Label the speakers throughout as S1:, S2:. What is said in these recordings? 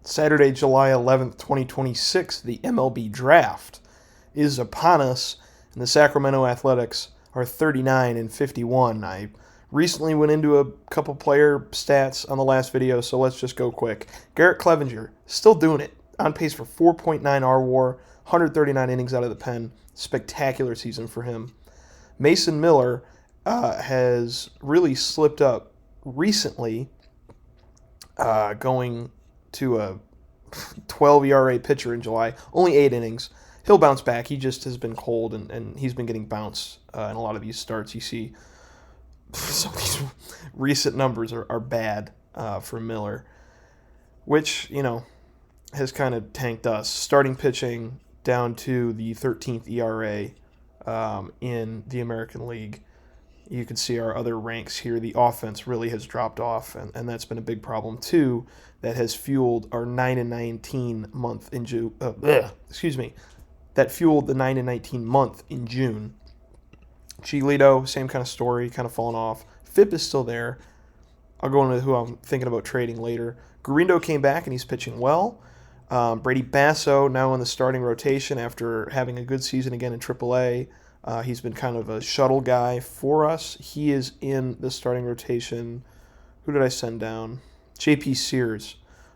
S1: Saturday, July 11th, 2026, the MLB draft is upon us, and the Sacramento Athletics are 39-51. I recently went into a couple player stats on the last video, so let's just go quick. Garrett Clevenger, still doing it, on pace for 4.9 RWAR, 139 innings out of the pen. Spectacular season for him. Mason Miller has really slipped up recently, going to a 12 ERA pitcher in July, only 8 innings. He'll bounce back. He just has been cold, and he's been getting bounced in a lot of these starts. You see some of these recent numbers are bad for Miller, which, has kind of tanked us. Starting pitching down to the 13th ERA in the American League. You can see our other ranks here. The offense really has dropped off, and that's been a big problem too. That has fueled our 9-19 month in June. That fueled the 9-19 month in June. Giolito, same kind of story, kind of fallen off. FIP is still there. I'll go into who I'm thinking about trading later. Gurindo came back, and he's pitching well. Brady Basso now in the starting rotation after having a good season again in AAA. He's been kind of a shuttle guy for us. He is in the starting rotation. Who did I send down? J.P. Sears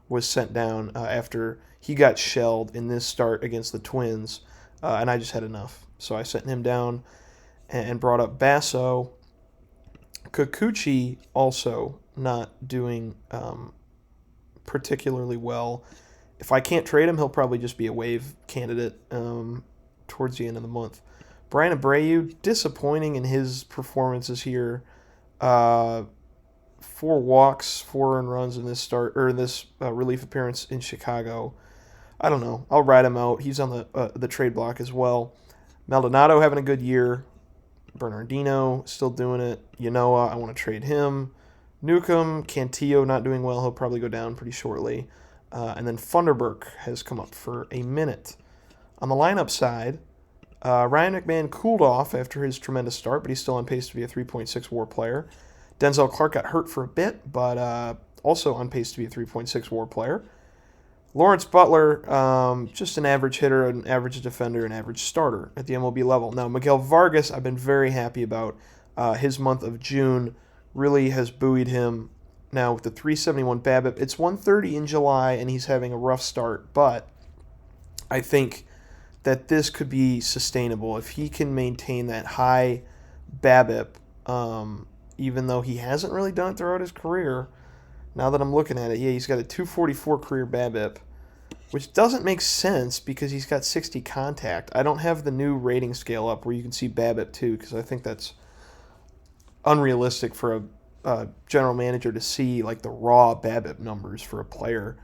S1: was sent down after he got shelled in this start against the Twins, and I just had enough. So I sent him down and brought up Basso. Kikuchi also not doing particularly well. If I can't trade him, he'll probably just be a waive candidate towards the end of the month. Brian Abreu, disappointing in his performances here. 4 walks, 4 earned runs in this relief appearance in Chicago. I don't know. I'll ride him out. He's on the trade block as well. Maldonado having a good year. Bernardino still doing it. Yanoa, I want to trade him. Newcomb, Cantillo not doing well. He'll probably go down pretty shortly. And then Funderburk has come up for a minute. On the lineup side, Ryan McMahon cooled off after his tremendous start, but he's still on pace to be a 3.6 WAR player. Denzel Clark got hurt for a bit, but also on pace to be a 3.6 WAR player. Lawrence Butler, just an average hitter, an average defender, an average starter at the MLB level. Now, Miguel Vargas, I've been very happy about. His month of June really has buoyed him. Now, with the 371 BABIP, it's 130 in July, and he's having a rough start, but I think that this could be sustainable. If he can maintain that high BABIP, even though he hasn't really done it throughout his career, now that I'm looking at it, he's got a 244 career BABIP, which doesn't make sense because he's got 60 contact. I don't have the new rating scale up where you can see BABIP too, because I think that's unrealistic for a general manager to see like the raw BABIP numbers for a player.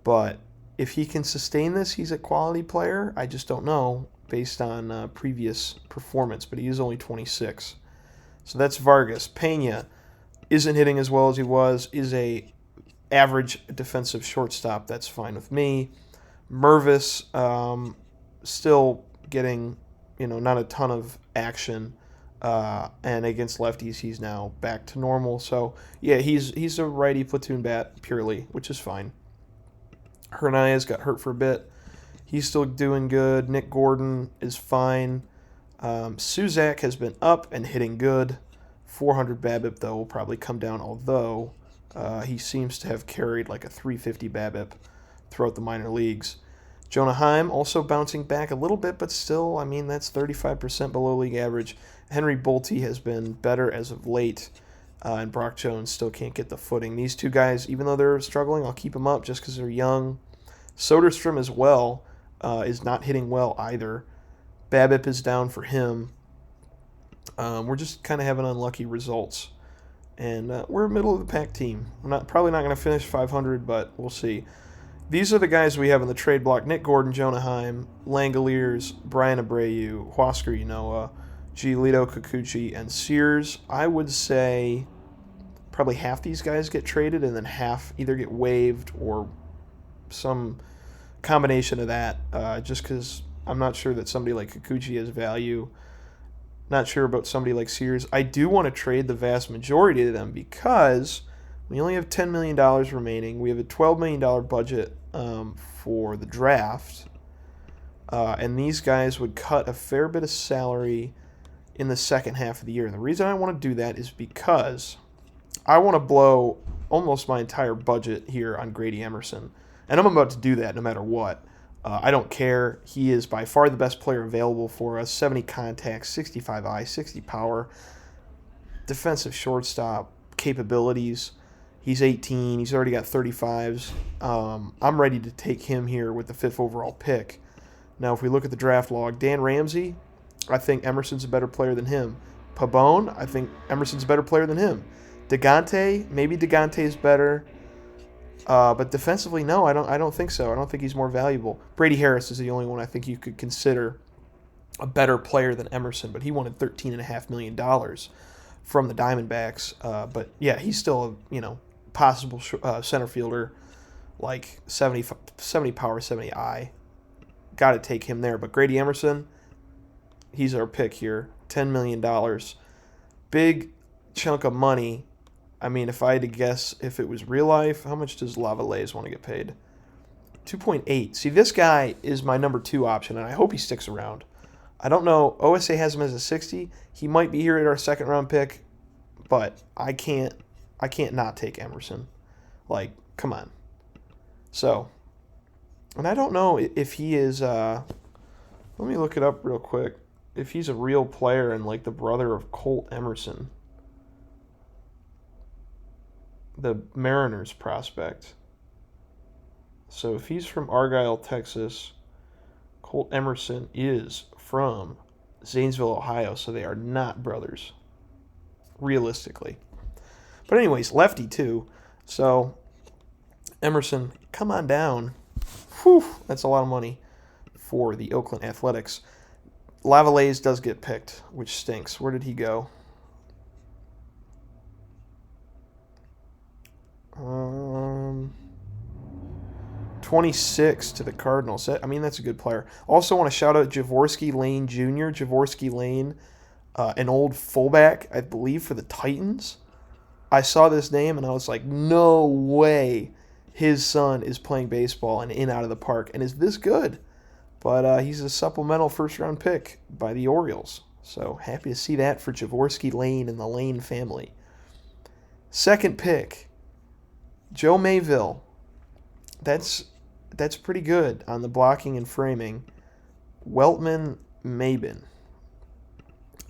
S1: But if he can sustain this, he's a quality player. I just don't know based on previous performance, but he is only 26. So that's Vargas. Pena isn't hitting as well as he was, is a average defensive shortstop. That's fine with me. Mervis, still getting, not a ton of action. And against lefties, he's now back to normal. So, yeah, he's a righty platoon bat purely, which is fine. Hernandez got hurt for a bit. He's still doing good. Nick Gordon is fine. Suzak has been up and hitting good. 400 BABIP, though, will probably come down, although he seems to have carried like a 350 BABIP throughout the minor leagues. Jonah Heim also bouncing back a little bit, but still, that's 35% below league average. Henry Bolte has been better as of late, and Brock Jones still can't get the footing. These two guys, even though they're struggling, I'll keep them up just because they're young. Soderstrom as well is not hitting well either. BABIP is down for him. We're just kind of having unlucky results. And we're a middle-of-the-pack team. We're probably not going to finish 500, but we'll see. These are the guys we have in the trade block. Nick Gordon, Jonah Heim, Langoliers, Brian Abreu, Huascar Ynoa, Giolito, Kikuchi, and Sears. I would say probably half these guys get traded and then half either get waived or some combination of that, just because I'm not sure that somebody like Kikuchi has value. Not sure about somebody like Sears. I do want to trade the vast majority of them because we only have $10 million remaining. We have a $12 million budget for the draft. And these guys would cut a fair bit of salary in the second half of the year. And the reason I want to do that is because I want to blow almost my entire budget here on Grady Emerson. And I'm about to do that no matter what. I don't care. He is by far the best player available for us. 70 contacts, 65 eye, 60 power, defensive shortstop capabilities. He's 18. He's already got 35s. I'm ready to take him here with the 5th overall pick. Now, if we look at the draft log, Dan Ramsey, I think Emerson's a better player than him. Pabon, I think Emerson's a better player than him. DeGante, maybe DeGante is better. But defensively, no, I don't think so. I don't think he's more valuable. Brady Harris is the only one I think you could consider a better player than Emerson, but he wanted $13.5 million from the Diamondbacks. But yeah, he's still a possible center fielder, like 70 power, 70 eye. Got to take him there. But Grady Emerson, he's our pick here. $10 million. Big chunk of money. I mean, if I had to guess if it was real life, how much does Lavallée want to get paid? 2.8. See, this guy is my number 2 option, and I hope he sticks around. I don't know. OSA has him as a 60. He might be here at our second round pick, but I can't not take Emerson. Like, come on. So, and I don't know if he is, let me look it up real quick. If he's a real player and like the brother of Colt Emerson, the Mariners prospect. So if he's from Argyle, Texas, Colt Emerson is from Zanesville, Ohio, so they are not brothers, realistically. But anyways, lefty too. So Emerson, come on down. Whew, that's a lot of money for the Oakland Athletics. Lavallée does get picked, which stinks. Where did he go? 26 to the Cardinals. I mean, that's a good player. Also want to shout out Javorsky Lane Jr. Javorsky Lane, an old fullback, I believe, for the Titans. I saw this name and I was like, no way his son is playing baseball and in out of the park and is this good. But he's a supplemental first-round pick by the Orioles. So happy to see that for Javorsky Lane and the Lane family. Second pick, Joe Mayville. That's pretty good on the blocking and framing. Weltman Mabin.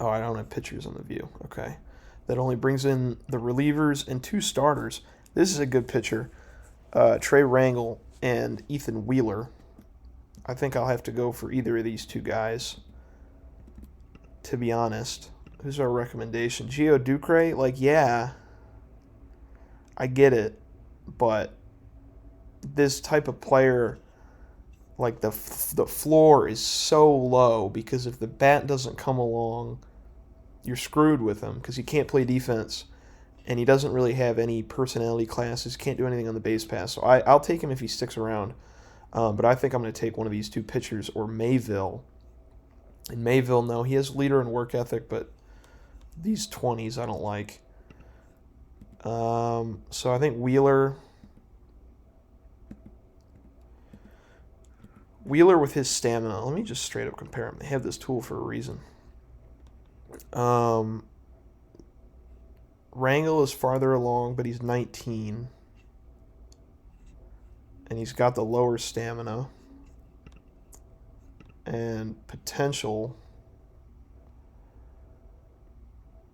S1: Oh, I don't have pictures on the view. Okay. That only brings in the relievers and 2 starters. This is a good pitcher. Trey Rangel and Ethan Wheeler. I think I'll have to go for either of these 2 guys, to be honest. Who's our recommendation? Gio Ducre? Like, yeah, I get it, but this type of player, like the floor is so low because if the bat doesn't come along, you're screwed with him because he can't play defense and he doesn't really have any personality classes, can't do anything on the base pass. So I'll take him if he sticks around. But I think I'm going to take one of these 2 pitchers or Mayville. And Mayville, no, he has leader and work ethic, but these 20s I don't like. So I think Wheeler with his stamina. Let me just straight up compare them. They have this tool for a reason. Rangel is farther along, but he's 19. And he's got the lower stamina and potential.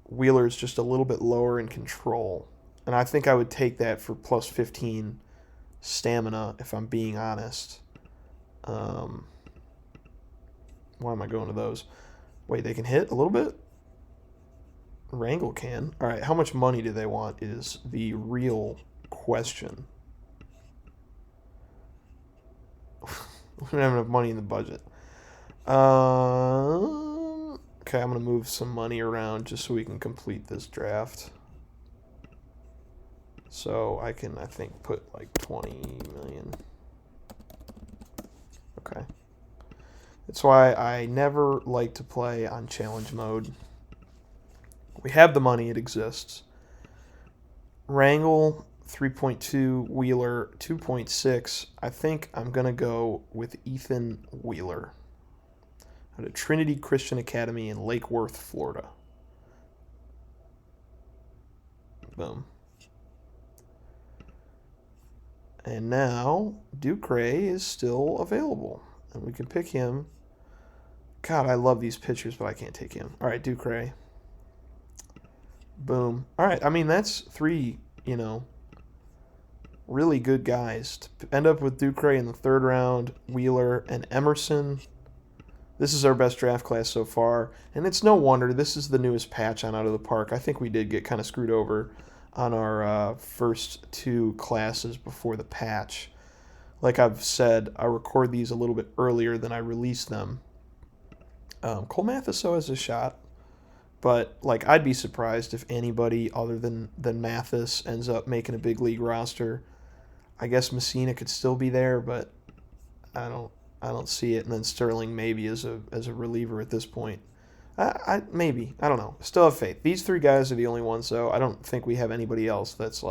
S1: Wheeler's just a little bit lower in control. And I think I would take that for plus 15 stamina, if I'm being honest. Why am I going to those? Wait, they can hit a little bit? Rangel can. All right, how much money do they want is the real question. We don't have enough money in the budget. Okay, I'm going to move some money around just so we can complete this draft. So I can, I think, put like 20 million. Okay. That's why I never like to play on challenge mode. We have the money, it exists. Rangel, 3.2 Wheeler, 2.6. I think I'm going to go with Ethan Wheeler at Trinity Christian Academy in Lake Worth, Florida. Boom. And now Ducray is still available, and we can pick him. God, I love these pitchers, but I can't take him. All right, Ducray. Boom. All right, I mean, that's three, really good guys. To end up with Ducray in the third round, Wheeler, and Emerson. This is our best draft class so far, and it's no wonder. This is the newest patch on Out of the Park. I think we did get kind of screwed over on our first two classes before the patch. Like I've said, I record these a little bit earlier than I release them. Cole Mathis has a shot, but I'd be surprised if anybody other than Mathis ends up making a big league roster. I guess Messina could still be there, but I don't see it. And then Sterling maybe as a reliever at this point. Maybe. I don't know. Still have faith. These three guys are the only ones, though. I don't think we have anybody else that's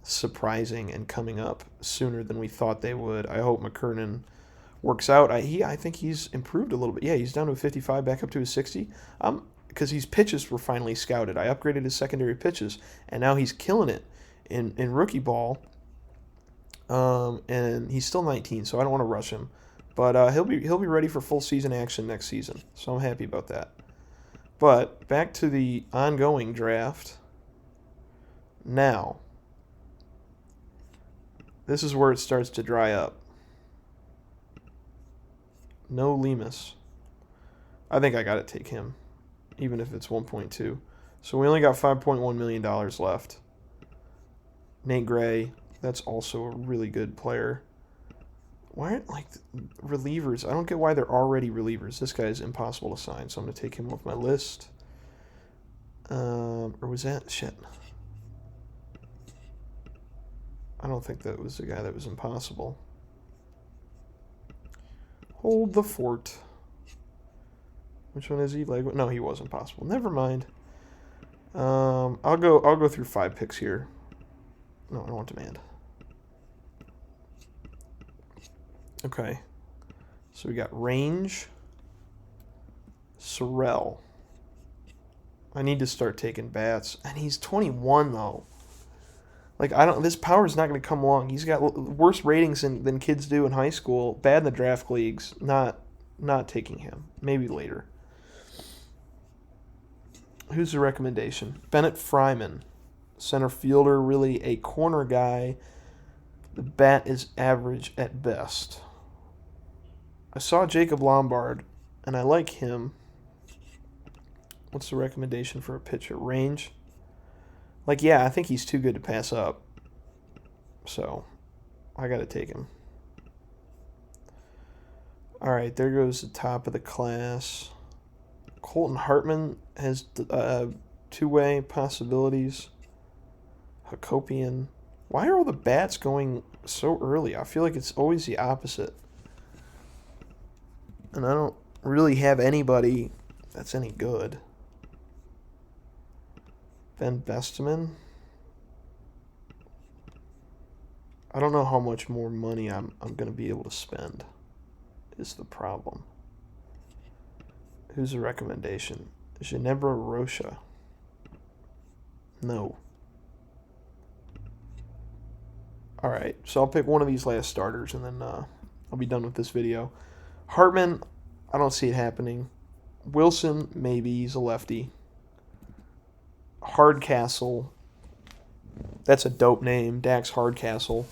S1: surprising and coming up sooner than we thought they would. I hope McKernan works out. I think he's improved a little bit. Yeah, he's down to a 55, back up to a 60. Because his pitches were finally scouted. I upgraded his secondary pitches, and now he's killing it in rookie ball. And he's still 19, so I don't want to rush him. But he'll be ready for full season action next season, so I'm happy about that. But back to the ongoing draft. Now, this is where it starts to dry up. No Lemus. I think I got to take him, even if it's 1.2. So we only got $5.1 million left. Nate Gray, that's also a really good player. Why aren't relievers? I don't get why they're already relievers. This guy is impossible to sign, so I'm going to take him off my list. Or was that shit? I don't think that was the guy that was impossible. Hold the fort. Which one is he? No, he was impossible. Never mind. I'll go through 5 picks here. No, I don't want demand. Okay. So we got Range, Sorrell. I need to start taking bats, and he's 21 though. This power's not going to come along. He's got worse ratings than kids do in high school. Bad in the draft leagues. Not taking him. Maybe later. Who's the recommendation? Bennett Fryman, center fielder, really a corner guy. The bat is average at best. I saw Jacob Lombard, and I like him. What's the recommendation for a pitcher? Range? I think he's too good to pass up. So, I got to take him. All right, there goes the top of the class. Colton Hartman has two-way possibilities. Hakopian. Why are all the bats going so early? I feel like it's always the opposite. And I don't really have anybody that's any good. Ben Besteman. I don't know how much more money I'm going to be able to spend is the problem. Who's a recommendation? Ginebra Rocha. No. All right, so I'll pick one of these last starters, and then I'll be done with this video. Hartman, I don't see it happening. Wilson, maybe. He's a lefty. Hardcastle. That's a dope name. Dax Hardcastle.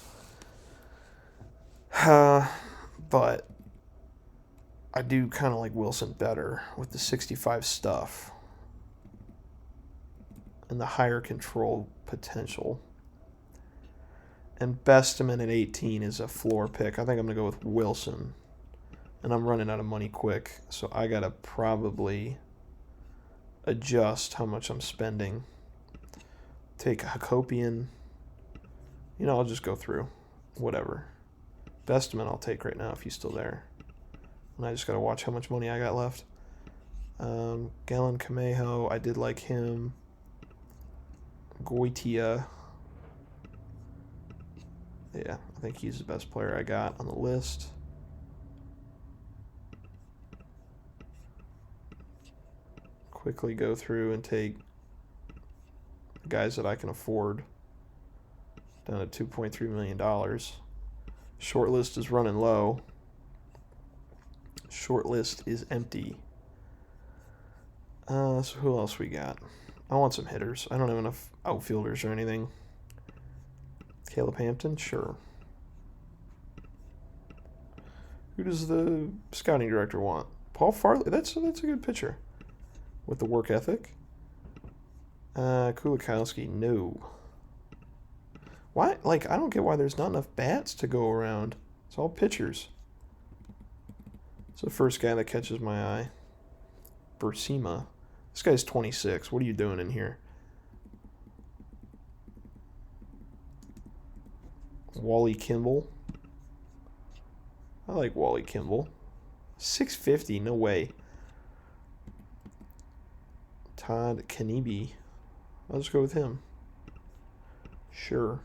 S1: But I do kind of like Wilson better with the 65 stuff and the higher control potential. And Besteman at 18 is a floor pick. I think I'm going to go with Wilson. And I'm running out of money quick, so I got to probably adjust how much I'm spending. Take Hakopian. I'll just go through. Whatever. Besteman I'll take right now if he's still there. And I just got to watch how much money I got left. Galen Camejo, I did like him. Goitia. Yeah, I think he's the best player I got on the list. Quickly go through and take guys that I can afford down at $2.3 million. Short list is running low. Short list is empty. So who else we got? I want some hitters. I don't have enough outfielders or anything. Caleb Hampton? Sure. Who does the scouting director want? Paul Farley. That's a good pitcher. With the work ethic. Kulikowski, no. Why? Like, I don't get why there's not enough bats to go around. It's all pitchers. It's the first guy that catches my eye. Bursima. This guy's 26. What are you doing in here? Wally Kimball. I like Wally Kimball. 650, no way. Todd Kanibe. I'll just go with him. Sure.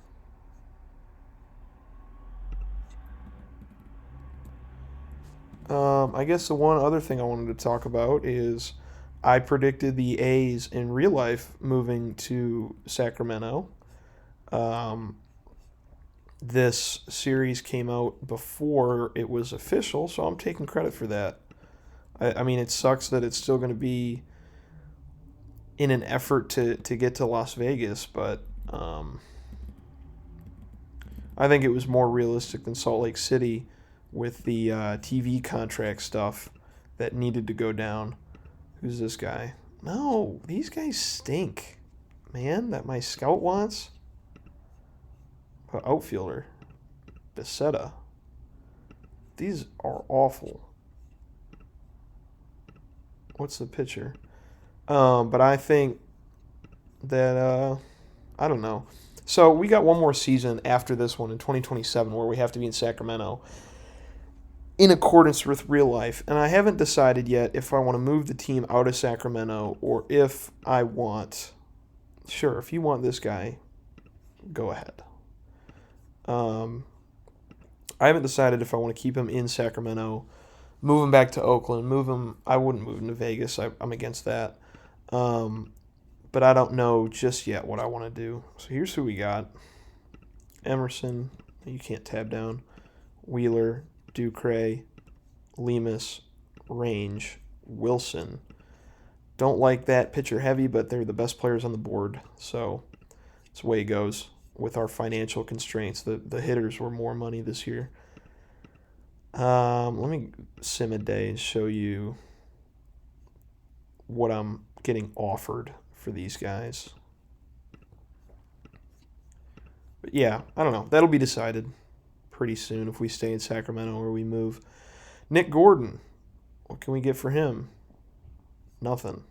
S1: I guess the one other thing I wanted to talk about is I predicted the A's in real life moving to Sacramento. This series came out before it was official, so I'm taking credit for that. I mean, it sucks that it's still going to be in an effort to get to Las Vegas, but I think it was more realistic than Salt Lake City with the TV contract stuff that needed to go down. Who's this guy? No, these guys stink, man, that my scout wants. Outfielder, Becerra. These are awful. What's the pitcher? But I think that, I don't know. So we got one more season after this one in 2027 where we have to be in Sacramento in accordance with real life. And I haven't decided yet if I want to move the team out of Sacramento or if I want, sure, if you want this guy, go ahead. I haven't decided if I want to keep him in Sacramento, move him back to Oakland, I wouldn't move him to Vegas. I'm against that. But I don't know just yet what I want to do. So here's who we got. Emerson, you can't tab down. Wheeler, Ducray, Lemus, Range, Wilson. Don't like that pitcher heavy, but they're the best players on the board. So that's the way it goes with our financial constraints. The hitters were more money this year. Let me sim a day and show you what I'm getting offered for these guys. But yeah, I don't know. That'll be decided pretty soon if we stay in Sacramento or we move. Nick Gordon. What can we get for him? Nothing.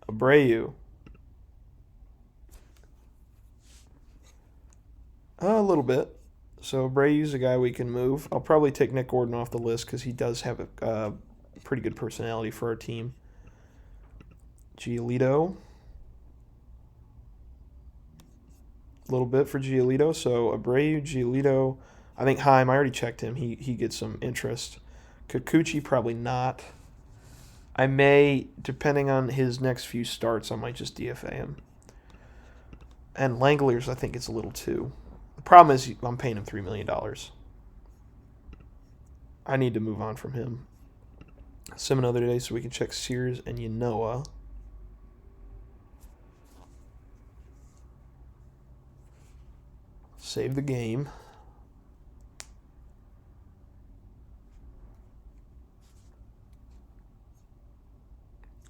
S1: Abreu. A little bit. So Abreu's a guy we can move. I'll probably take Nick Gordon off the list because he does have a pretty good personality for our team. Giolito. A little bit for Giolito. So Abreu, Giolito. I think Heim, I already checked him. He gets some interest. Kikuchi, probably not. I may, depending on his next few starts, I might just DFA him. And Langoliers, I think it's a little too. The problem is I'm paying him $3 million. I need to move on from him. Sim another day so we can check Sears and Yanoa. Save the game.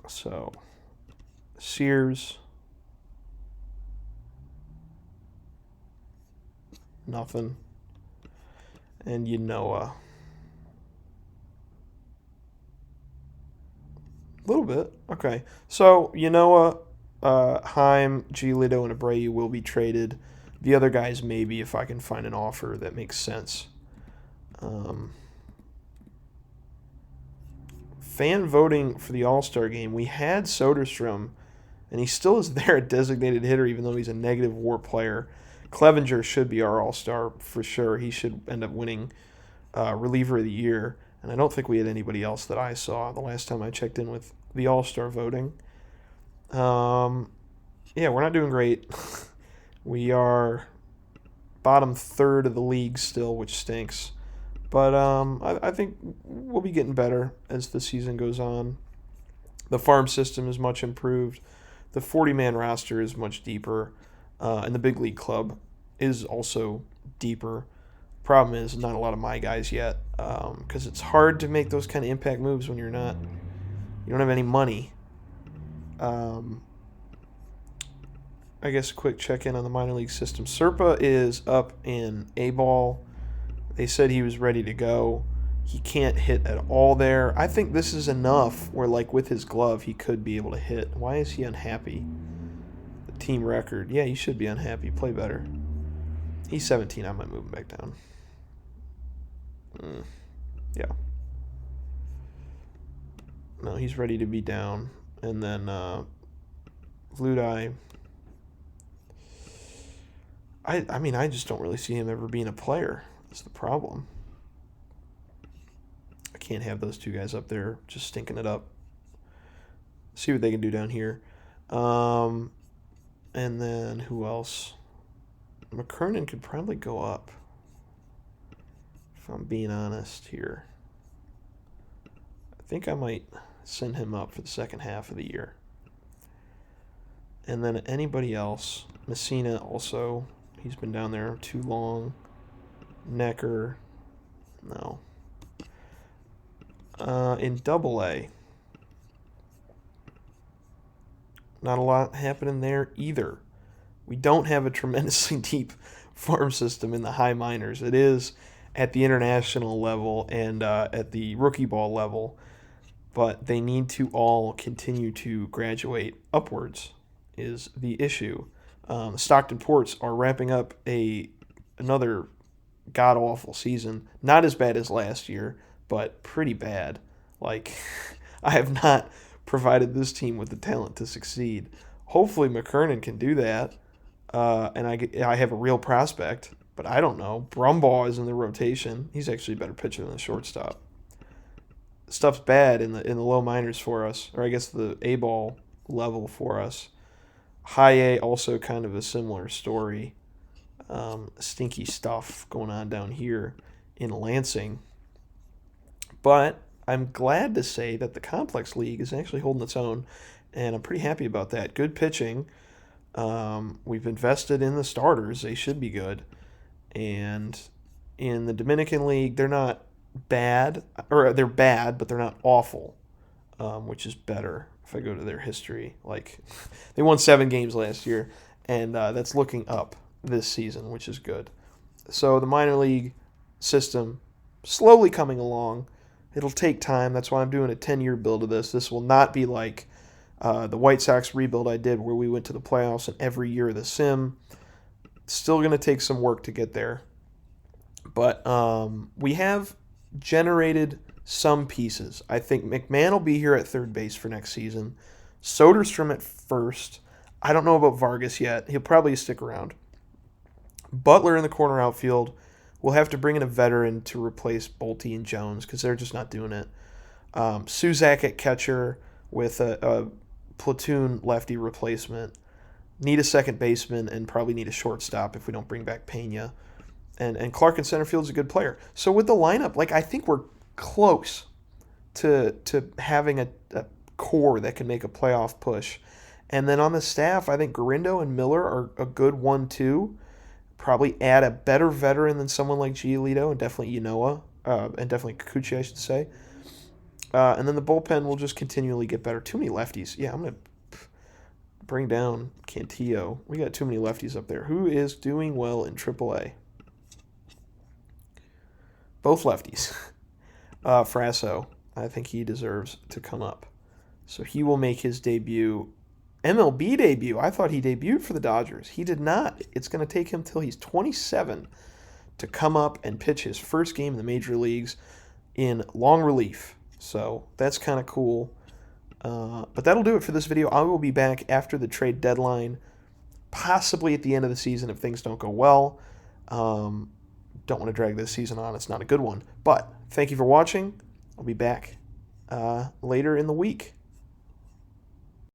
S1: So, Sears. Nothing. And Yanoa. A little bit. Okay. So, Yanoa, Heim, Giolito, and Abreu will be traded. The other guys, maybe, if I can find an offer that makes sense. Fan voting for the All-Star game. We had Soderstrom, and he still is there at designated hitter, even though he's a negative WAR player. Clevenger should be our all-star for sure. He should end up winning reliever of the year. And I don't think we had anybody else that I saw the last time I checked in with the all-star voting. Yeah, we're not doing great. We are bottom third of the league still, which stinks. But I think we'll be getting better as the season goes on. The farm system is much improved. The 40-man roster is much deeper. And the big league club is also deeper. Problem is, not a lot of my guys yet, because it's hard to make those kind of impact moves when you don't have any money. I guess a quick check-in on the minor league system. Serpa is up in A-ball. They said he was ready to go. He can't hit at all there. I think this is enough where, like, with his glove, he could be able to hit. Why is he unhappy? The team record. Yeah, he should be unhappy. Play better. He's 17. I might move him back down. Yeah. No, he's ready to be down. And then Vludai. I mean, I just don't really see him ever being a player. That's the problem. I can't have those two guys up there just stinking it up. See what they can do down here. And then who else? McKernan could probably go up, if I'm being honest here. I think I might send him up for the second half of the year. And then anybody else, Messina also, he's been down there too long. Necker, no. In Double-A, not a lot happening there either. We don't have a tremendously deep farm system in the high minors. It is at the international level and at the rookie ball level, but they need to all continue to graduate upwards is the issue. The Stockton Ports are wrapping up another god-awful season. Not as bad as last year, but pretty bad. Like, I have not provided this team with the talent to succeed. Hopefully McKernan can do that. And I have a real prospect, but I don't know. Brumbaugh is in the rotation. He's actually a better pitcher than the shortstop. Stuff's bad in the low minors for us, or I guess the A-ball level for us. High A also kind of a similar story. Stinky stuff going on down here in Lansing. But I'm glad to say that the Complex League is actually holding its own, and I'm pretty happy about that. Good pitching. We've invested in the starters. They should be good. And in the Dominican League, they're not bad, or they're bad, but they're not awful, which is better if I go to their history. Like, they won 7 games last year, and that's looking up this season, which is good. So the minor league system slowly coming along. It'll take time. That's why I'm doing a 10-year build of this. This will not be like the White Sox rebuild I did where we went to the playoffs and every year the sim. It's still going to take some work to get there. But we have generated some pieces. I think McMahon will be here at third base for next season. Soderstrom at first. I don't know about Vargas yet. He'll probably stick around. Butler in the corner outfield. We'll have to bring in a veteran to replace Bolte and Jones because they're just not doing it. Suzak at catcher with a platoon lefty replacement. Need a second baseman and probably need a shortstop if we don't bring back Pena. And Clark in center field is a good player. So with the lineup, like, I think we're close to having a core that can make a playoff push. And then on the staff, I think Garindo and Miller are a good 1-2. Probably add a better veteran than someone like Giolito and definitely Yanoa, and definitely Kikuchi, I should say. And then the bullpen will just continually get better. Too many lefties. Yeah, I'm going to bring down Cantillo. We got too many lefties up there. Who is doing well in AAA? Both lefties. Frasso, I think he deserves to come up. So he will make his debut. MLB debut. I thought he debuted for the Dodgers. He did not. It's going to take him till he's 27 to come up and pitch his first game in the major leagues in long relief. So that's kind of cool. But that'll do it for this video. I will be back after the trade deadline, possibly at the end of the season if things don't go well. Don't want to drag this season on. It's not a good one. But thank you for watching. I'll be back later in the week.